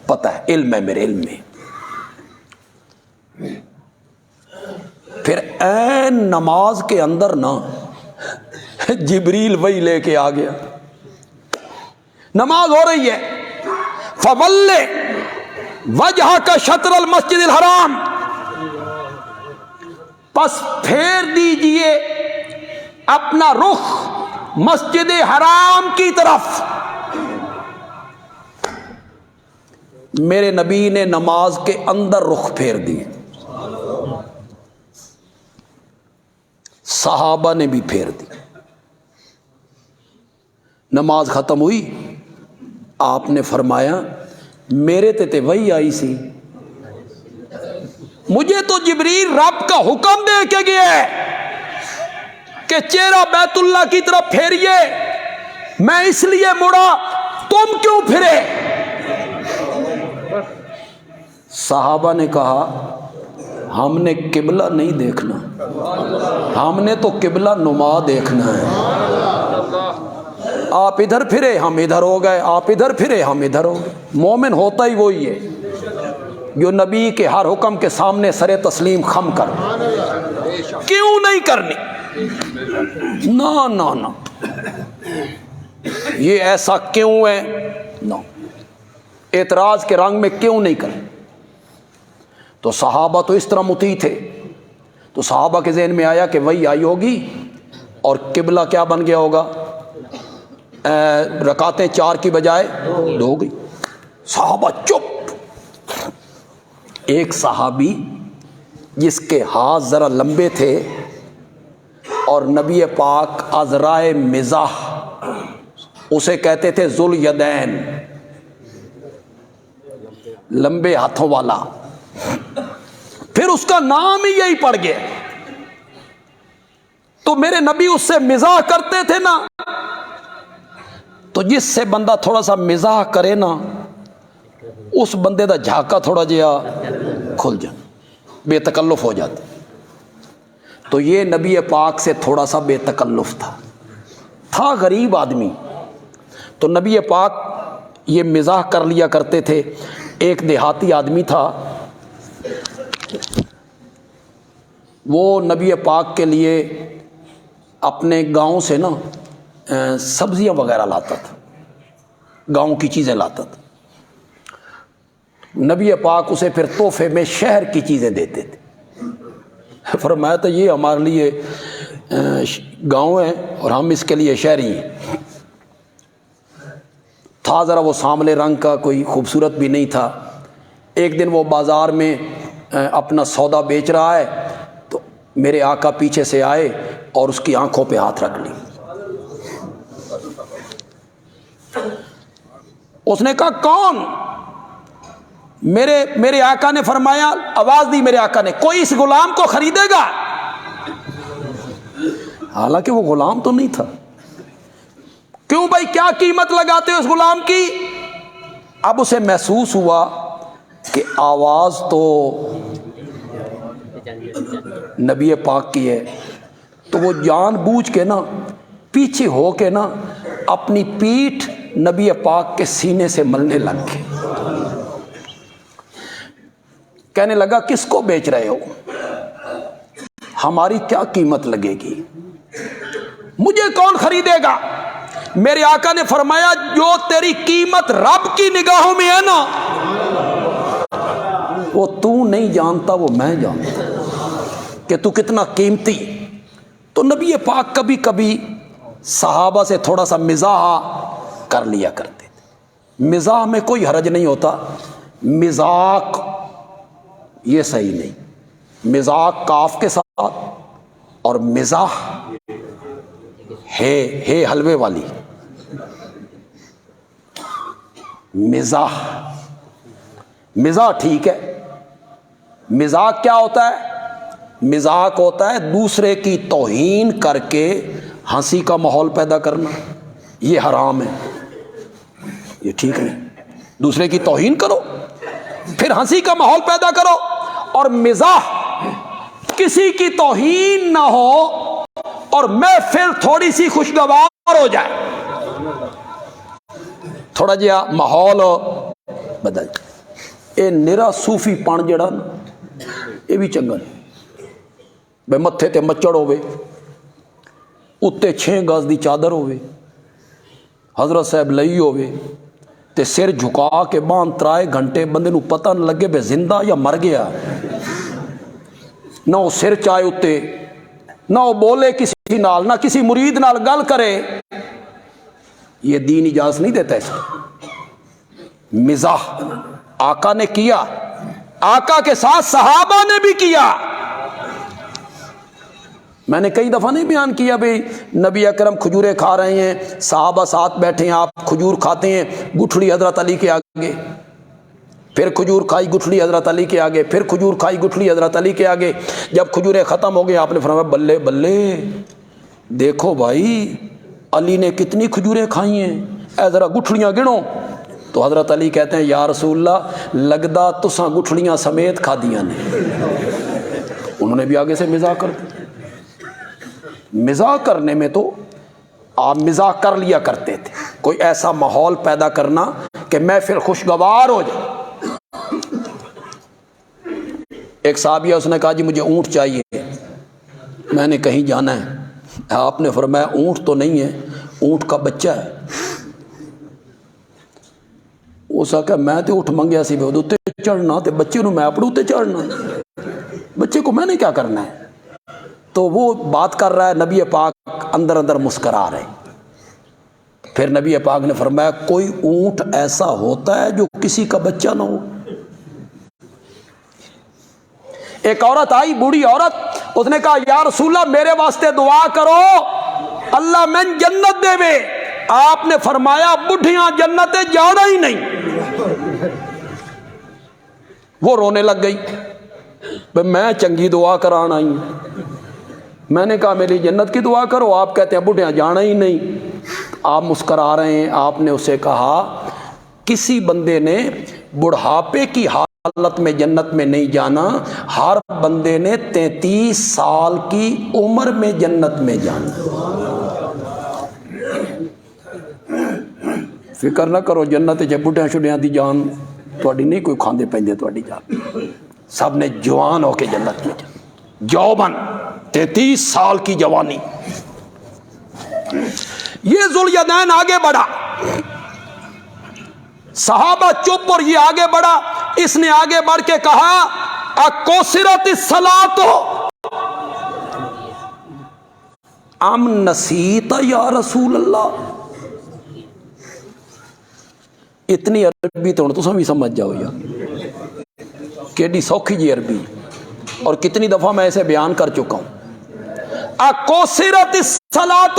پتہ ہے، علم ہے، میرے علم میں۔ پھر عین نماز کے اندر نا جبریل وہی لے کے آ گیا، نماز ہو رہی ہے، فَوَلِّ وَجْهَكَ شَطْرَ الْمَسْجِدِ الْحَرَامِ، پس پھیر دیجئے اپنا رخ مسجد حرام کی طرف۔ میرے نبی نے نماز کے اندر رخ پھیر دی، صحابہ نے بھی پھیر دی۔ نماز ختم ہوئی، آپ نے فرمایا میرے تے وہی آئی سی، مجھے تو جبریل رب کا حکم دے کے گیا ہے کہ چہرہ بیت اللہ کی طرف پھیریے، میں اس لیے مڑا، تم کیوں پھرے؟ صحابہ نے کہا ہم نے قبلہ نہیں دیکھنا، ہم نے تو قبلہ نما دیکھنا ہے، آپ ادھر پھرے ہم ادھر ہو گئے، آپ ادھر پھرے ہم ادھر ہو گئے۔ مومن ہوتا ہی وہی ہے جو نبی کے ہر حکم کے سامنے سر تسلیم خم کر، کیوں نہیں کرنی، نا نا نا، یہ ایسا کیوں ہے، نا، اعتراض کے رنگ میں کیوں نہیں کریں۔ تو صحابہ تو اس طرح مطیع تھے، تو صحابہ کے ذہن میں آیا کہ وہی آئی ہوگی اور قبلہ کیا بن گیا ہوگا، رکعتیں 4 کی بجائے 2 ہو گئی۔ صحابہ چپ۔ ایک صحابی جس کے ہاتھ ذرا لمبے تھے اور نبی پاک عذرائے مزاح اسے کہتے تھے ذو الیدین، لمبے ہاتھوں والا، پھر اس کا نام ہی یہی پڑ گیا۔ تو میرے نبی اس سے مزاح کرتے تھے نا، تو جس سے بندہ تھوڑا سا مزاح کرے نا اس بندے دا جھاکا تھوڑا جہا کھل جائے، بے تکلف ہو جاتا۔ تو یہ نبی پاک سے تھوڑا سا بے تکلف تھا غریب آدمی، تو نبی پاک یہ مزاح کر لیا کرتے تھے۔ ایک دیہاتی آدمی تھا، وہ نبی پاک کے لیے اپنے گاؤں سے نا سبزیاں وغیرہ لاتا تھا، گاؤں کی چیزیں لاتا تھا۔ نبی پاک اسے پھر تحفے میں شہر کی چیزیں دیتے تھے۔ فرمایا تو یہ ہمارے لیے گاؤں ہے اور ہم اس کے لیے شہری ہیں۔ تھا ذرا وہ سانولے رنگ کا، کوئی خوبصورت بھی نہیں تھا۔ ایک دن وہ بازار میں اپنا سودا بیچ رہا ہے تو میرے آقا پیچھے سے آئے اور اس کی آنکھوں پہ ہاتھ رکھ لی۔ اس نے کہا کون؟ میرے آقا نے فرمایا، آواز دی میرے آقا نے، کوئی اس غلام کو خریدے گا؟ حالانکہ وہ غلام تو نہیں تھا. کیوں بھائی، کیا قیمت لگاتے ہو اس غلام کی؟ اب اسے محسوس ہوا کہ آواز تو نبی پاک کی ہے، تو وہ جان بوجھ کے نا پیچھے ہو کے نا اپنی پیٹھ نبی پاک کے سینے سے ملنے لگ گئے. کہنے لگا کس کو بیچ رہے ہو؟ ہماری کیا قیمت لگے گی؟ مجھے کون خریدے گا؟ میرے آقا نے فرمایا جو تیری قیمت رب کی نگاہوں میں ہے نا، وہ تو نہیں جانتا، وہ میں جانتا کہ تو کتنا قیمتی. تو نبی پاک کبھی کبھی صحابہ سے تھوڑا سا مزاح کر لیا کرتے تھے. مزاح میں کوئی حرج نہیں ہوتا، مزاق یہ صحیح نہیں. مزاق کاف کے ساتھ اور مزاح ہے حلوے والی. مزاح ٹھیک ہے. مزاق کیا ہوتا ہے؟ مزاق ہوتا ہے دوسرے کی توہین کر کے ہنسی کا ماحول پیدا کرنا. یہ حرام ہے، یہ ٹھیک نہیں. دوسرے کی توہین کرو پھر ہنسی کا ماحول پیدا کرو. اور مزاح کسی کی توہین نہ ہو اور محفل تھوڑی سی خوشگوار ہو جائے، تھوڑا جہا ماحول بدل جائے. اے نرا صوفی پن جڑا نا یہ بھی چنگا نہیں. بے متھے تے مچڑ ہوے، اتنے 6 گز دی چادر ہوے، حضرت صاحب لئی ہوے تے سر جھکا کے باندھ 3 گھنٹے بندے نو پتہ نہ لگے بے زندہ یا مر گیا. نہ وہ سر چائے اتنے، نہ وہ بولے کسی نال، نہ کسی مرید نال گل کرے. یہ دین اجازت نہیں دیتا اس کو. مزاح آقا نے کیا، آقا کے ساتھ صحابہ نے بھی کیا. میں نے کئی دفعہ نہیں بیان کیا بھئی نبی اکرم کھجوریں کھا رہے ہیں، صحابہ ساتھ بیٹھے ہیں، آپ کھجور کھاتے ہیں، گٹھڑی حضرت علی کے آگے، پھر کھجور کھائی گٹھڑی حضرت علی کے آگے، پھر کھجور کھائی گٹھڑی حضرت علی کے آگے. جب کھجوریں ختم ہو گئی آپ نے فرمایا بلے بلے، دیکھو بھائی علی نے کتنی کھجوریں کھائی ہیں، اے ذرا گٹھڑیاں گنو. تو حضرت علی کہتے ہیں یا رسول اللہ لگدا تساں گٹھڑیاں سمیت کھا دیاں نے. انہوں نے بھی آگے سے مزاح کر دیا. مزاح کرنے میں تو آپ مزاح کر لیا کرتے تھے، کوئی ایسا ماحول پیدا کرنا کہ محفل خوشگوار ہو جائے. ایک صحابی ہے، اس نے کہا جی مجھے اونٹ چاہیے، میں نے کہیں جانا ہے. آپ نے فرمایا اونٹ تو نہیں ہے، اونٹ کا بچہ ہے. اس نے کہا میں تو اٹھ منگیا سی بے اتنے چڑھنا تے بچے نو میں اپنے اتنے چڑھنا، بچے کو میں نے کیا کرنا ہے. تو وہ بات کر رہا ہے، نبی پاک اندر اندر مسکرا رہے. پھر نبی پاک نے فرمایا کوئی اونٹ ایسا ہوتا ہے جو کسی کا بچہ نہ ہو. ایک عورت آئی، بوڑھی عورت، اس نے کہا یا رسول اللہ میرے واسطے دعا کرو اللہ میں جنت دے وے. آپ نے فرمایا بڈھیاں جنت جانا ہی نہیں. وہ رونے لگ گئی، میں چنگی دعا کران آئی. میں نے کہا میری جنت کی دعا کرو، آپ کہتے ہیں بڈھیاں جانا ہی نہیں. آپ مسکرا رہے ہیں. آپ نے اسے کہا کسی بندے نے بڑھاپے کی حالت میں جنت میں نہیں جانا، ہر بندے نے 33 سال کی عمر میں جنت میں جانا. فکر نہ کرو جنت جب بڈھیاں شڈیاں دی جان تھوڑی نہیں کوئی کھاندے پیندے تھوڑی جان. سب نے جوان ہو کے جنت میں جانا. جوبن 33 سال کی جوانی. یہ ذوالیدین آگے بڑھا، صحابہ چپ اور یہ آگے بڑھا. اس نے آگے بڑھ کے کہا اکوسرت الصلاۃ ام نسیت یا رسول اللہ. اتنی عربی تو تم بھی سمجھ جاؤ یار، کیڈی سوکھی جی عربی، اور کتنی دفعہ میں اسے بیان کر چکا ہوں. اکوسرت الصلاۃ،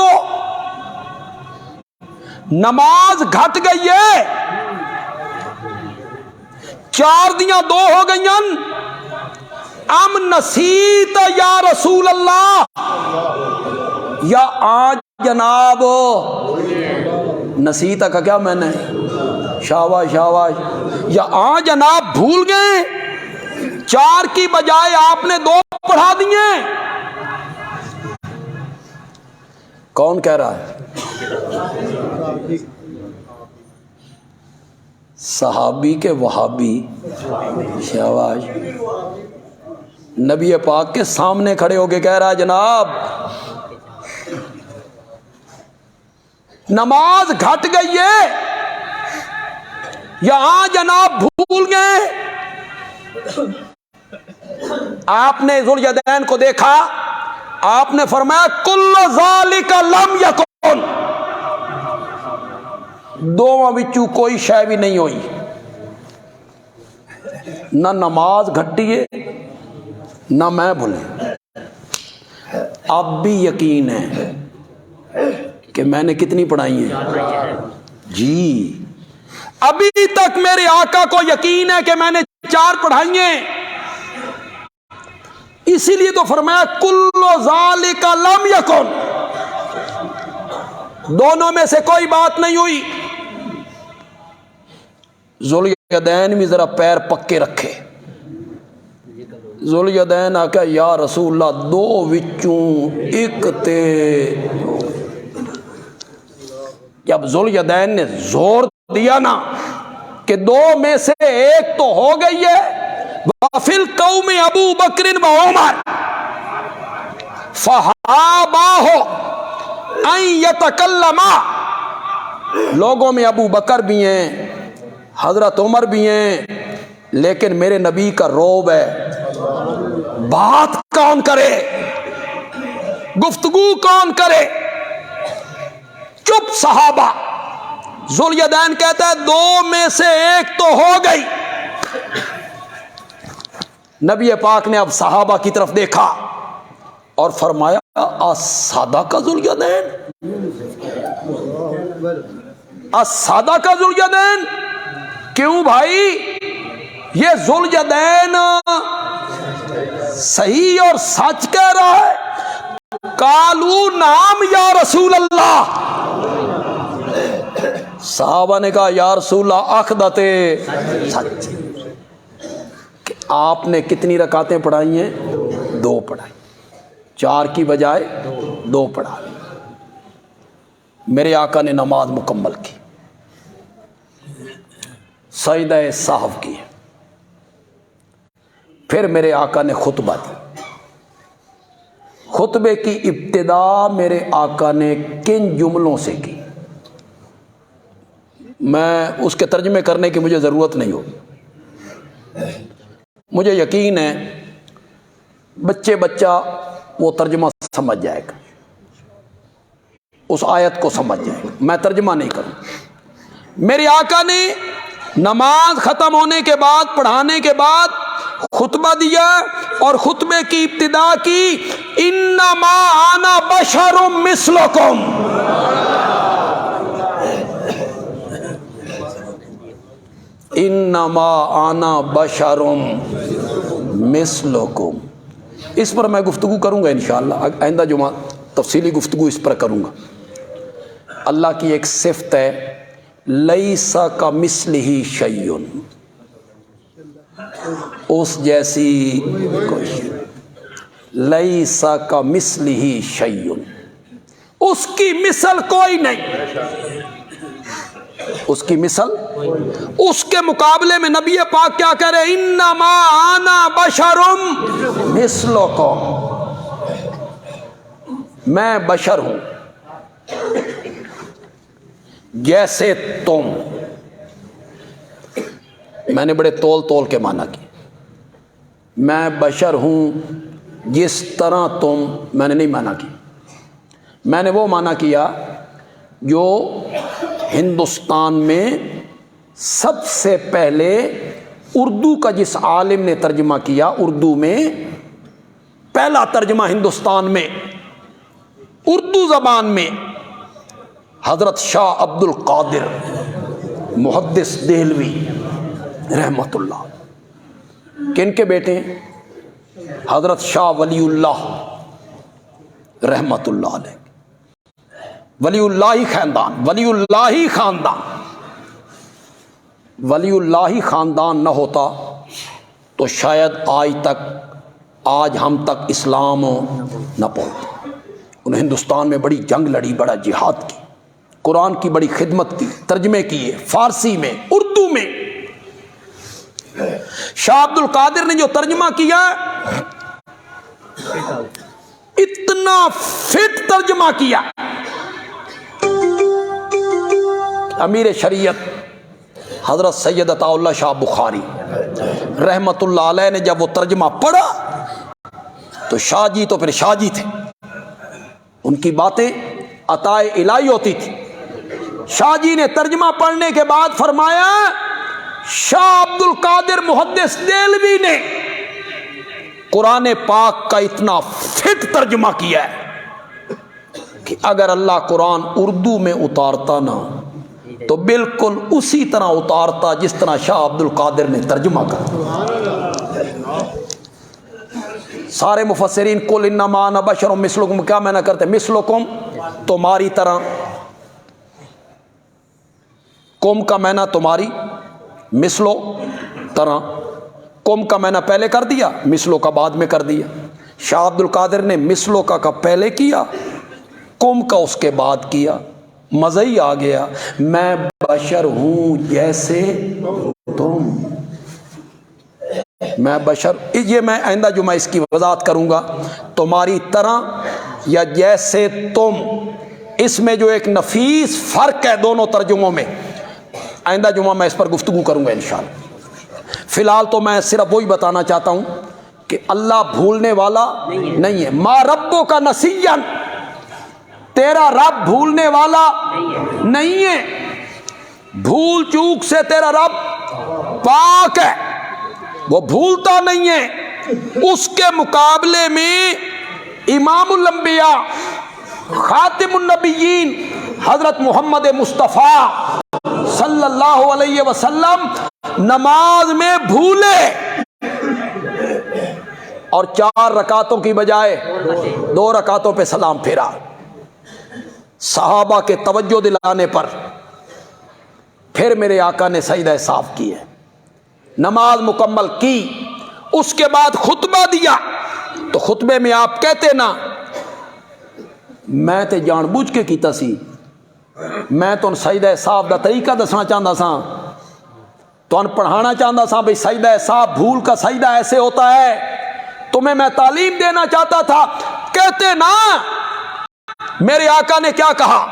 نماز گھٹ گئی ہے. 4 دیاں 2 ہو گئیاں. ام نسیت یا رسول اللہ, یا آج جناب نسیت کا کیا میں نے, شاباش شاباش, یا آج جناب بھول گئے, 4 کی بجائے آپ نے 2 پڑھا دیے. کون کہہ رہا ہے؟ صحابی کے وہابی. شاباش. نبی پاک کے سامنے کھڑے ہو کے کہہ رہا ہے جناب نماز گھٹ گئی ہے, یا جناب بھول گئے. آپ نے ذوالجدین کو دیکھا, آپ نے فرمایا کل ذالک لم یکن, دوواں وچوں کوئی شے بھی نہیں ہوئی, نہ نماز گھٹی ہے نہ میں بھولے. اب بھی یقین ہے کہ میں نے کتنی پڑھائی ہیں جی, ابھی تک میرے آقا کو یقین ہے کہ میں نے 4 پڑھائی ہیں. اسی لیے تو فرمایا کل ذالک لم یکن, دونوں میں سے کوئی بات نہیں ہوئی. ذوالجدین بھی ذرا پیر پکے رکھے. ذوالجدین آکھا یا رسول اللہ 2 وچوں 1 تے. جب ذوالجدین نے زور دیا نا کہ 2 میں سے 1 تو ہو گئی ہے, وَفِي الْقَوْمِ ابو بکر و عمر فَحَابَاهُ أَن يَتَكَلَّمَا, لوگوں میں ابو بکر بھی ہیں, حضرت عمر بھی ہیں, لیکن میرے نبی کا روب ہے, بات کون کرے, گفتگو کون کرے. چپ صحابہ. ذوالجدین کہتا ہے 2 میں سے 1 تو ہو گئی. نبی پاک نے اب صحابہ کی طرف دیکھا اور فرمایا اصدق ذوالجدین, اصدق ذوالجدین. کیوں بھائی, یہ ذوالجدین صحیح اور سچ کہہ رہا ہے. قالوا نعم یا رسول اللہ, صحابہ نے کہا یا رسول اللہ اخدت سچ. آپ نے کتنی رکعتیں پڑھائی ہیں؟ 2 پڑھائی, 4 کی بجائے 2 پڑھا. میرے آقا نے نماز مکمل کی, سجدہ سہو کی, پھر میرے آقا نے خطبہ دی. خطبے کی ابتدا میرے آقا نے کن جملوں سے کی, میں اس کے ترجمے کرنے کی مجھے ضرورت نہیں ہوگی. مجھے یقین ہے بچہ وہ ترجمہ سمجھ جائے گا, اس آیت کو سمجھ جائے گا, میں ترجمہ نہیں کروں. میرے آقا نے نماز ختم ہونے کے بعد, پڑھانے کے بعد خطبہ دیا, اور خطبے کی ابتدا کی انما انا بشر مثلکم. انما انا بشر مثلکم. اس پر میں گفتگو کروں گا انشاءاللہ, آئندہ جمعہ تفصیلی گفتگو اس پر کروں گا. اللہ کی ایک صفت ہے لیس کمثلہ شیء, اس جیسی کوئی شیء. لیس کمثلہ شیء, اس کی مثل کوئی نہیں, اس کی مثل. اس کے مقابلے میں نبی پاک کیا کہہ رہے, انما انا بشر مثلکم, میں بشر ہوں جیسے تم. میں نے بڑے تول کے معنی کی. میں بشر ہوں جس طرح تم, میں نے نہیں معنی کی. میں نے وہ معنی کیا جو ہندوستان میں سب سے پہلے اردو کا جس عالم نے ترجمہ کیا, اردو میں پہلا ترجمہ ہندوستان میں اردو زبان میں حضرت شاہ عبد القادر محدث دہلوی رحمت اللہ. کن کے بیٹے ہیں؟ حضرت شاہ ولی اللہ رحمت اللہ علیہ. ولی اللہ خاندان، ولی اللہ خاندان. ولی اللہ خاندان نہ ہوتا تو شاید آج ہم تک اسلام نہ پہنچتا. انہیں ہندوستان میں بڑی جنگ لڑی، بڑا جہاد کی، قرآن کی بڑی خدمت کی، ترجمے کیے فارسی میں، اردو میں. شاہ عبد القادر نے جو ترجمہ کیا اتنا فٹ ترجمہ کیا. امیر شریعت حضرت سید عطا اللہ شاہ بخاری رحمت اللہ علیہ نے جب وہ ترجمہ پڑھا تو شاہ جی تو پھر شاہ جی تھے، ان کی باتیں عطائے الہی ہوتی تھی. شاہ جی نے ترجمہ پڑھنے کے بعد فرمایا شاہ عبد القادر محدث دہلوی نے قرآن پاک کا اتنا فٹ ترجمہ کیا ہے کہ اگر اللہ قرآن اردو میں اتارتا نا تو بالکل اسی طرح اتارتا جس طرح شاہ عبد القادر نے ترجمہ کیا. سارے مفسرین قل انما انا بشر مثلکم کیا میں نہ کرتے مثلکم تمہاری طرح، قوم کا معنی تمہاری، مثلو طرح. قوم کا معنی پہلے کر دیا، مثلو کا بعد میں کر دیا. شاہ عبد القادر نے مثلو کا پہلے کیا، قوم کا اس کے بعد کیا. مزہ ہی آ گیا. میں بشر ہوں جیسے تم، میں بشر. یہ میں آئندہ جو میں اس کی وضاحت کروں گا، تمہاری طرح یا جیسے تم، اس میں جو ایک نفیس فرق ہے دونوں ترجموں میں، آئندہ جمعہ میں اس پر گفتگو کروں گا انشاءاللہ. فی الحال تو میں صرف وہی بتانا چاہتا ہوں کہ اللہ بھولنے والا نہیں ہے. ما ربو کا نسیان، تیرا رب بھولنے والا نہیں ہے. بھول چوک سے تیرا رب پاک ہے، وہ بھولتا نہیں ہے. اس کے مقابلے میں امام الانبیاء خاتم النبیین حضرت محمد مصطفیٰ صلی اللہ علیہ وسلم نماز میں بھولے اور 4 رکعتوں کی بجائے 2 رکعتوں پہ سلام پھیرا. صحابہ کے توجہ دلانے پر پھر میرے آقا نے سجدہ صاف کی ہے، نماز مکمل کی. اس کے بعد خطبہ دیا تو خطبے میں آپ کہتے نا میں تے جان بوجھ کے کیتا سی، میں تو سجدہ صاف دا طریقہ دسنا چاہتا سا، تو پڑھانا چاہتا سا بھئی سجدہ صاف بھول کا سجدہ ایسے ہوتا ہے، تمہیں میں تعلیم دینا چاہتا تھا. کہتے نا میرے آقا نے کیا کہا.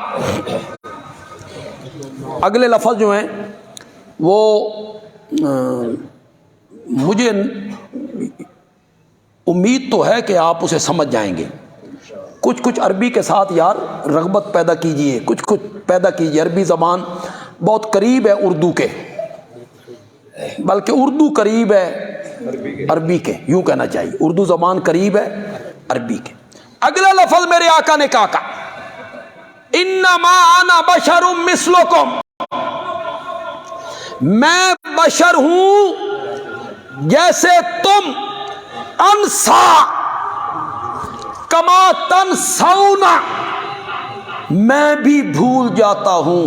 اگلے لفظ جو ہیں وہ مجھے امید تو ہے کہ آپ اسے سمجھ جائیں گے. کچھ عربی کے ساتھ یار رغبت پیدا کیجئے، کچھ پیدا کیجئے. عربی زبان بہت قریب ہے اردو کے، بلکہ اردو قریب ہے عربی کے، یوں کہنا چاہیے اردو زبان قریب ہے عربی کے. اگلا لفظ میرے آقا نے کہا انما انا بشر مثلکم، میں بشر ہوں جیسے تم. انسا کما تنسون، میں بھی بھول جاتا ہوں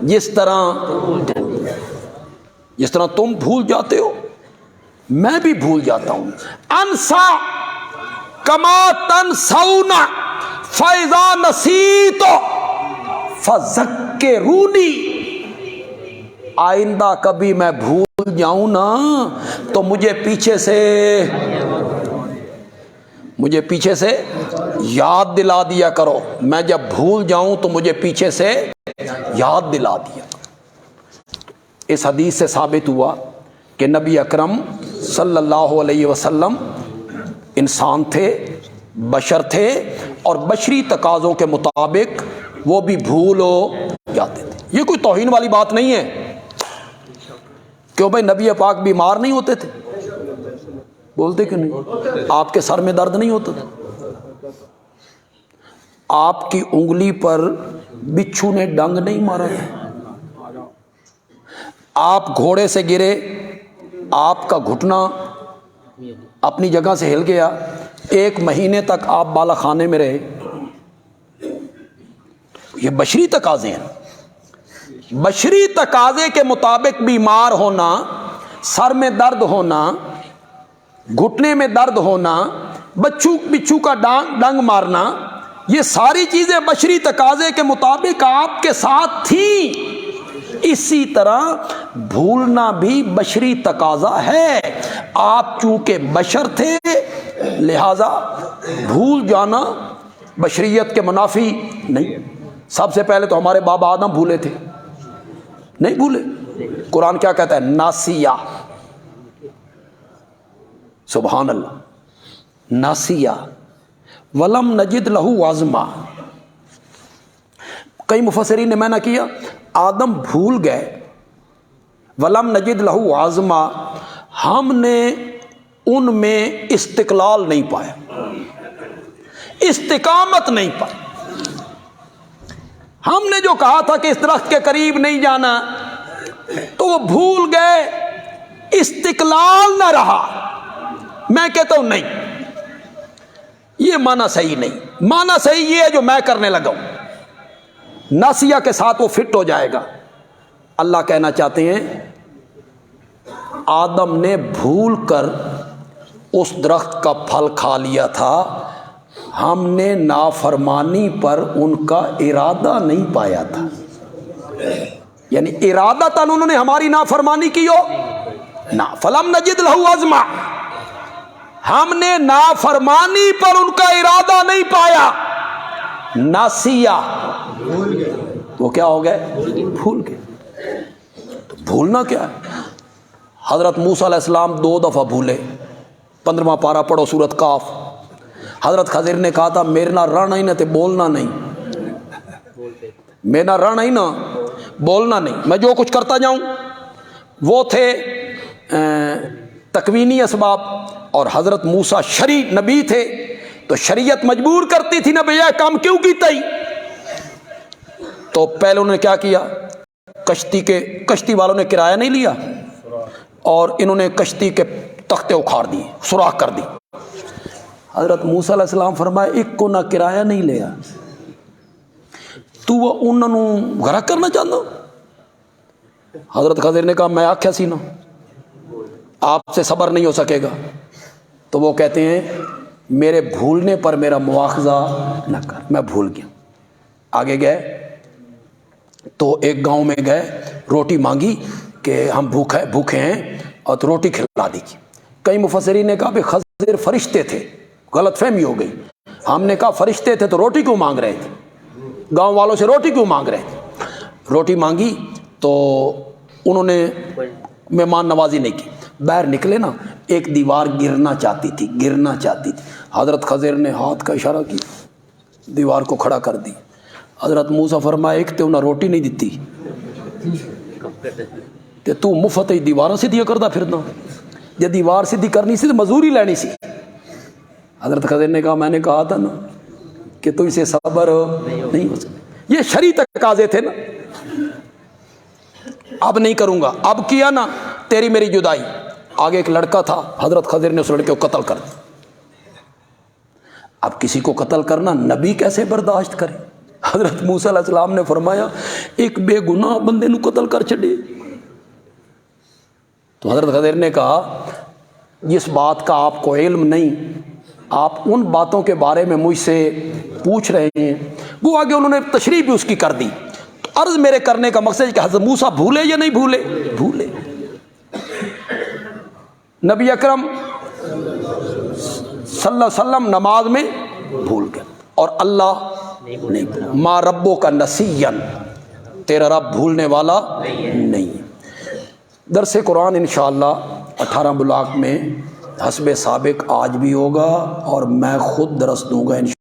جس طرح تم بھول جاتے ہو میں بھی بھول جاتا ہوں. انسا کما تنسون فاذا نسیت فذکرونی، آئندہ کبھی میں بھول جاؤں نا تو مجھے پیچھے سے یاد دلا دیا کرو. میں جب بھول جاؤں تو مجھے پیچھے سے یاد دلا دیا. اس حدیث سے ثابت ہوا کہ نبی اکرم صلی اللہ علیہ وسلم انسان تھے، بشر تھے، اور بشری تقاضوں کے مطابق وہ بھی بھول ہو جاتے تھے. یہ کوئی توہین والی بات نہیں ہے. کیوں بھائی نبی پاک بیمار نہیں ہوتے تھے؟ بولتے کہ نہیں؟ آپ کے سر میں درد نہیں ہوتا تھا؟ آپ کی انگلی پر بچھو نے ڈنگ نہیں مارا تھا؟ آپ گھوڑے سے گرے، آپ کا گھٹنا اپنی جگہ سے ہل گیا، 1 مہینے تک آپ بالا خانے میں رہے، یہ بشری تقاضے ہیں۔ بشری تقاضے کے مطابق بیمار ہونا، سر میں درد ہونا، گھٹنے میں درد ہونا، بچھو کا ڈنگ مارنا، یہ ساری چیزیں بشری تقاضے کے مطابق آپ کے ساتھ تھیں۔ اسی طرح بھولنا بھی بشری تقاضا ہے۔ آپ چونکہ بشر تھے لہذا بھول جانا بشریت کے منافی نہیں۔ سب سے پہلے تو ہمارے بابا آدم بھولے تھے، نہیں بھولے؟ قرآن کیا کہتا ہے؟ ناسیہ، سبحان اللہ، ناسیہ ولم نجد لہو عزما۔ کئی مفسرین نے معنی کیا آدم بھول گئے، ولم نجد لہو عزما، ہم نے ان میں استقلال نہیں پایا، استقامت نہیں پائی۔ ہم نے جو کہا تھا کہ اس درخت کے قریب نہیں جانا تو وہ بھول گئے، استقلال نہ رہا۔ میں کہتا ہوں نہیں، یہ معنی صحیح نہیں، معنی صحیح یہ ہے جو میں کرنے لگا ہوں، ناسیہ کے ساتھ وہ فٹ ہو جائے گا۔ اللہ کہنا چاہتے ہیں آدم نے بھول کر اس درخت کا پھل کھا لیا تھا، ہم نے نافرمانی پر ان کا ارادہ نہیں پایا تھا، یعنی ارادتاً انہوں نے ہماری نافرمانی کی ہو نہ، فلم نجد لہو عزما، ہم نے نافرمانی پر ان کا ارادہ نہیں پایا، ناسیہ، وہ کیا ہو گئے؟ بھول گئے۔ تو بھولنا کیا ہے؟ حضرت موسیٰ علیہ السلام 2 دفعہ بھولے، 15واں پارہ پڑھو سورۃ کاف۔ حضرت خضر نے کہا تھا میرے نہ رہنا ہی نہ تے بولنا نہیں، میرے نہ رہنا ہی نہ بولنا نہیں، میں جو کچھ کرتا جاؤں۔ وہ تھے تکوینی اسباب، اور حضرت موسیٰ شرعی نبی تھے تو شریعت مجبور کرتی تھی نبی یہ کام کیوں کیتا ہی؟ تو پہلے انہوں نے کیا کیا، کشتی والوں نے کرایہ نہیں لیا اور انہوں نے کشتی کے تختے اکھاڑ دیے، سوراخ کر دی۔ حضرت موسیٰ علیہ السلام فرمایا ایک کو نہ کرایہ نہیں لیا، تو وہ انہوں غرق کرنا چاہتا۔ حضرت خضر نے کہا میں آکھیا سی نا آپ سے صبر نہیں ہو سکے گا، تو وہ کہتے ہیں میرے بھولنے پر میرا مواخذہ نہ کر، میں بھول گیا۔ آگے گئے تو ایک گاؤں میں گئے، روٹی مانگی کہ ہم بھوکے ہیں اور تو روٹی کھلا دی۔ کئی مفسرین نے کہا کہ خضر فرشتے تھے، غلط فہمی ہو گئی۔ ہم نے کہا فرشتے تھے تو روٹی کیوں مانگ رہے تھے، گاؤں والوں سے روٹی کیوں مانگ رہے تھے؟ روٹی مانگی تو انہوں نے مہمان نوازی نہیں کی، باہر نکلے نا، ایک دیوار گرنا چاہتی تھی۔ حضرت خضر نے ہاتھ کا اشارہ کیا، دیوار کو کھڑا کر دی۔ حضرت موسیٰ فرمایا ایک تے انہیں روٹی نہیں دیتی تے تو مفت ہی دیواروں سیدھی کردا پھرنا، جے دیوار سیدھی کرنی سی تو مزوری لینی سی۔ حضرت خضر نے کہا میں نے کہا تھا نا کہ تو اسے صبر نہیں ہو سکتا، یہ شرعی تقاضے تھے نا، اب نہیں کروں گا، اب کیا نا تیری میری جدائی۔ آگے ایک لڑکا تھا، حضرت خضر نے اس لڑکے کو قتل کر دیا۔ اب کسی کو قتل کرنا نبی کیسے برداشت کرے؟ حضرت موسیٰ علیہ السلام نے فرمایا ایک بے گناہ بندے نو قتل کر چھڑے۔ تو حضرت خضر نے کہا جس بات کا آپ کو علم نہیں، آپ ان باتوں کے بارے میں مجھ سے پوچھ رہے ہیں، وہ آگے انہوں نے تشریح بھی اس کی کر دی۔ تو عرض میرے کرنے کا مقصد ہے کہ حضرت موسیٰ بھولے یا نہیں بھولے؟ بھولے۔ نبی اکرم صلی اللہ علیہ وسلم نماز میں بھول گئے اور اللہ نہیں بھولا۔ ما ربو کا نسیاً، تیرا رب بھولنے والا نہیں۔ درس قرآن انشاءاللہ 18 بلاک میں حسب سابق آج بھی ہوگا اور میں خود درس دوں گا انشاءاللہ۔